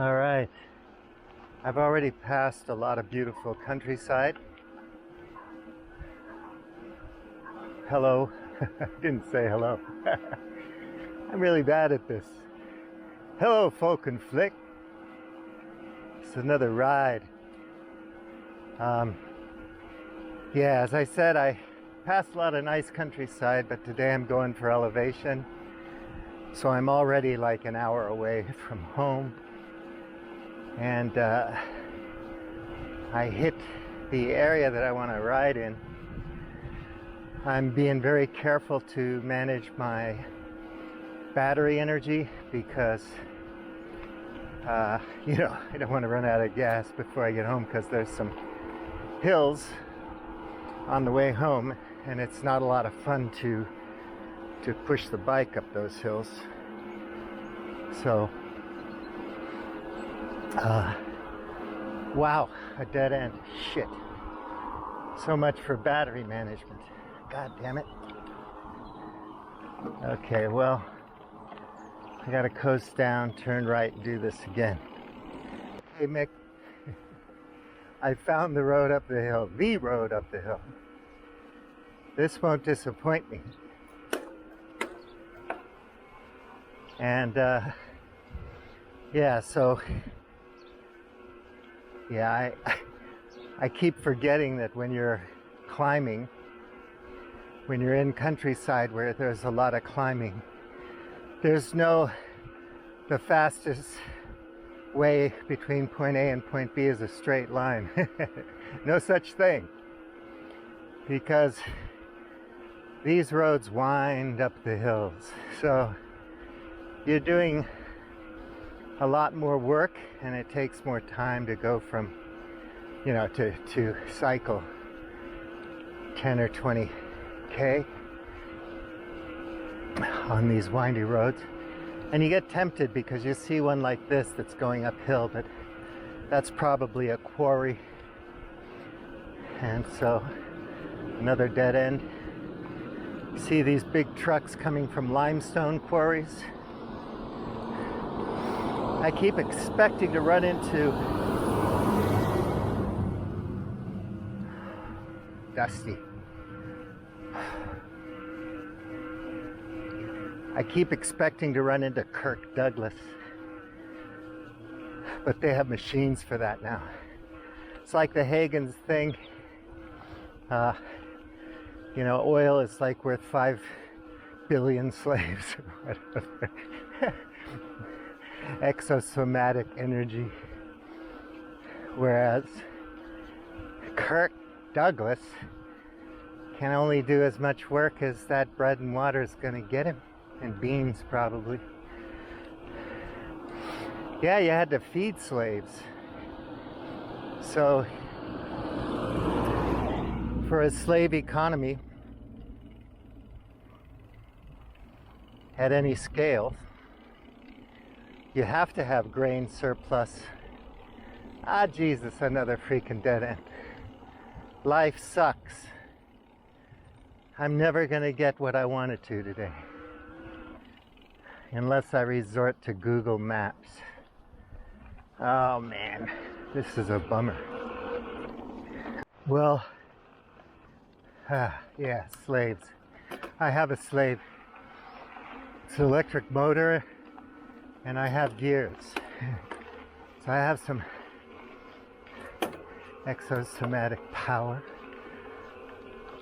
All right, I've already passed a lot of beautiful countryside. Hello. I didn't say hello. I'm really bad at this. Hello, folk and flick. It's another ride. Yeah, as I said, I passed a lot of nice countryside, but today I'm going for elevation. So I'm already like an hour away from home. And I hit the area that I want to ride in. I'm being very careful to manage my battery energy because, I don't want to run out of gas before I get home, because there's some hills on the way home, and it's not a lot of fun to push the bike up those hills. So, wow, a dead end. Shit. So much for battery management. God damn it. Okay, well, I gotta coast down, turn right, and do this again. Hey, Mick. I found the road up the hill. The road up the hill. This won't disappoint me. And, yeah, so... Yeah, I keep forgetting that when you're climbing, when you're in countryside where there's a lot of climbing, there's the fastest way between point A and point B is a straight line. No such thing. Because these roads wind up the hills. So you're doing a lot more work, and it takes more time to go from, to cycle 10 or 20K on these windy roads. And you get tempted because you see one like this that's going uphill, but that's probably a quarry. And so, another dead end. See these big trucks coming from limestone quarries. I keep expecting to run into Dusty. I keep expecting to run into Kirk Douglas, but they have machines for that now. It's like the Hagens thing. Oil is like worth 5 billion slaves or whatever. Exosomatic energy. Whereas Kirk Douglas can only do as much work as that bread and water is going to get him. And beans, probably. Yeah, you had to feed slaves. So, for a slave economy, at any scale, you have to have grain surplus. Ah, Jesus, another freaking dead end. Life sucks. I'm never going to get what I wanted to today, unless I resort to Google Maps. Oh man, this is a bummer. Well, yeah, slaves. I have a slave. It's an electric motor, and I have gears. So I have some exosomatic power.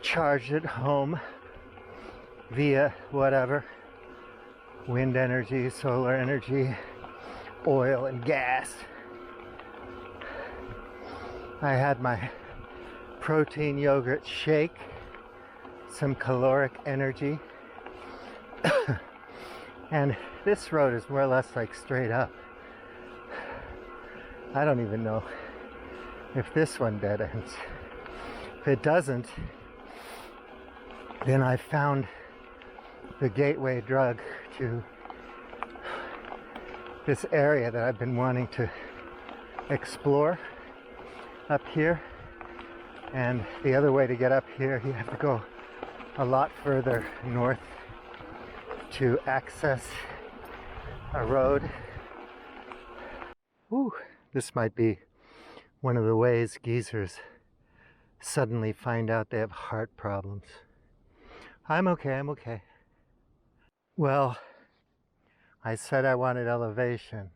Charged at home via whatever. Wind energy, solar energy, oil and gas. I had my protein yogurt shake, some caloric energy. And this road is more or less like straight up. I don't even know if this one dead ends. If it doesn't, then I found the gateway drug to this area that I've been wanting to explore up here. And the other way to get up here, you have to go a lot further north to access a road Whew, this might be one of the ways geezers suddenly find out they have heart problems. I'm okay. Well, I said I wanted elevation,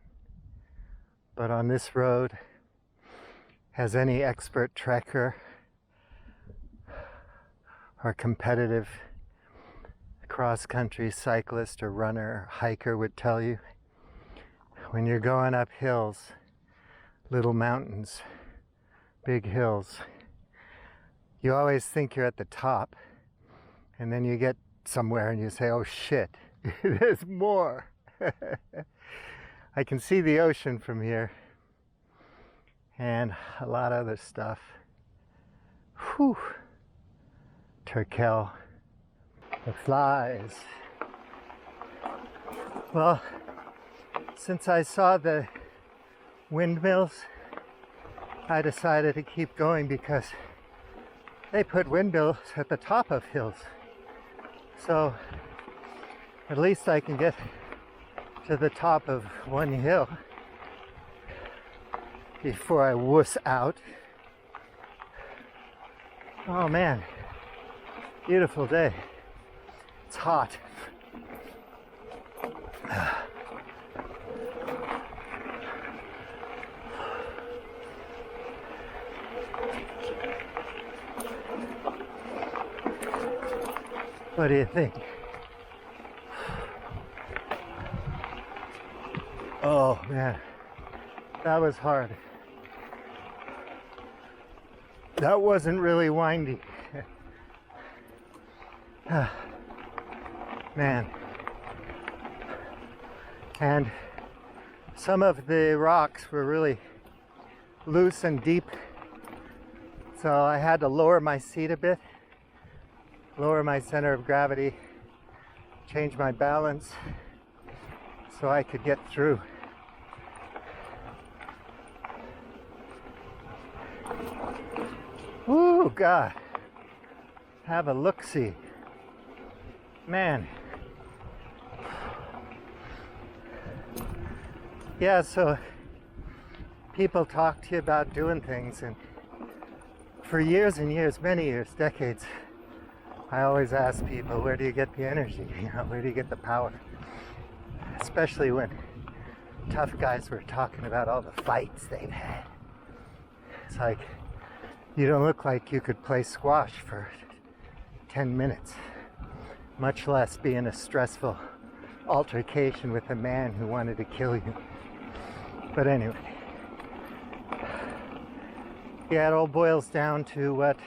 but on this road, has any expert trekker or competitive cross-country cyclist or runner or hiker would tell you, when you're going up hills, little mountains, big hills, you always think you're at the top, and then you get somewhere and you say, oh shit, there's more. I can see the ocean from here and a lot of other stuff. Whew. Turkel. The flies. Well, since I saw the windmills, I decided to keep going because they put windmills at the top of hills. So at least I can get to the top of one hill before I wuss out. Oh man, beautiful day. It's hot. What do you think? Oh man, that was hard. That wasn't really windy. Man. And some of the rocks were really loose and deep, so I had to lower my seat a bit, lower my center of gravity, change my balance so I could get through. Ooh, God. Have a look-see. Man. Yeah, so people talk to you about doing things, and for years and years, many years, decades, I always ask people, where do you get the energy? Where do you get the power? Especially when tough guys were talking about all the fights they've had. It's like, you don't look like you could play squash for 10 minutes, much less be in a stressful altercation with a man who wanted to kill you. But anyway, yeah, it all boils down to what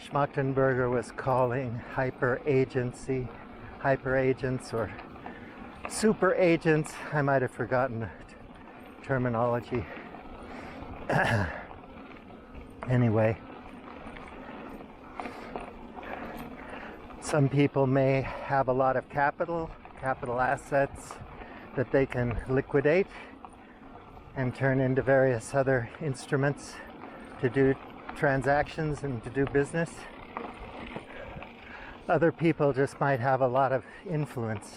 Schmachtenberger was calling hyper-agents or super agents. I might have forgotten the terminology. Anyway, some people may have a lot of capital assets that they can liquidate and turn into various other instruments to do transactions and to do business. Other people just might have a lot of influence,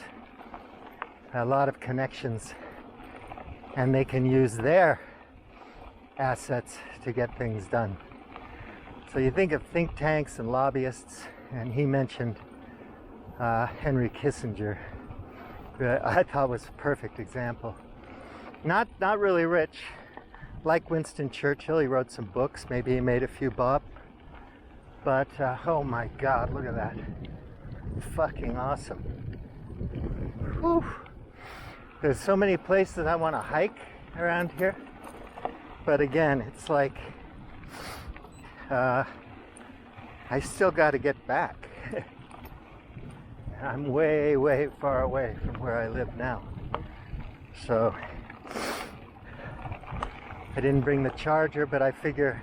a lot of connections, and they can use their assets to get things done. So you think of think tanks and lobbyists, and he mentioned Henry Kissinger, who I thought was a perfect example. Not really rich, like Winston Churchill. He wrote some books, maybe he made a few bob, but oh my God, look at that. Fucking awesome. Whew. There's so many places I want to hike around here, but again, it's like I still got to get back. I'm way far away from where I live now, so I didn't bring the charger, but I figure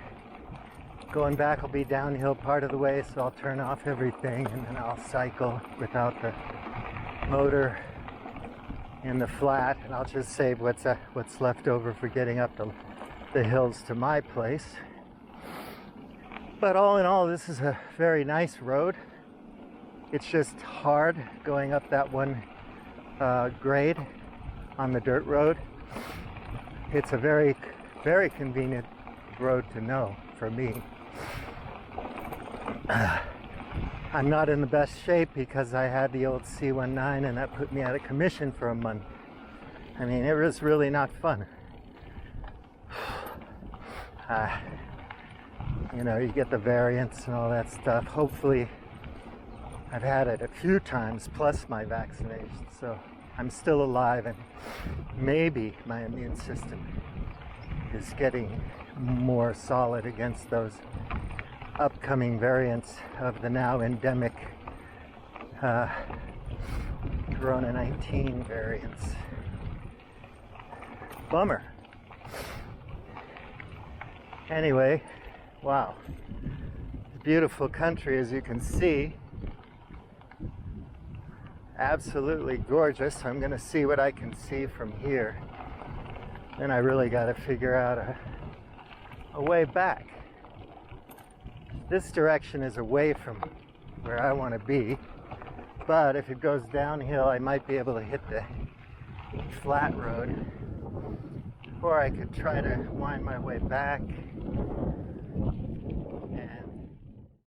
going back will be downhill part of the way, so I'll turn off everything and then I'll cycle without the motor in the flat, and I'll just save what's left over for getting up the hills to my place. But all in all, this is a very nice road. It's just hard going up that one grade on the dirt road. it's a very, very convenient road to know for me. I'm not in the best shape because I had the old C19 and that put me out of commission for a month. I mean, it was really not fun. You know, you get the variants and all that stuff. Hopefully, I've had it a few times plus my vaccination, so I'm still alive, and maybe my immune system is getting more solid against those upcoming variants of the now endemic Corona-19 variants. Bummer. Anyway, wow. Beautiful country, as you can see. Absolutely gorgeous. I'm going to see what I can see from here. Then I really got to figure out a way back. This direction is away from where I want to be, but if it goes downhill, I might be able to hit the flat road, or I could try to wind my way back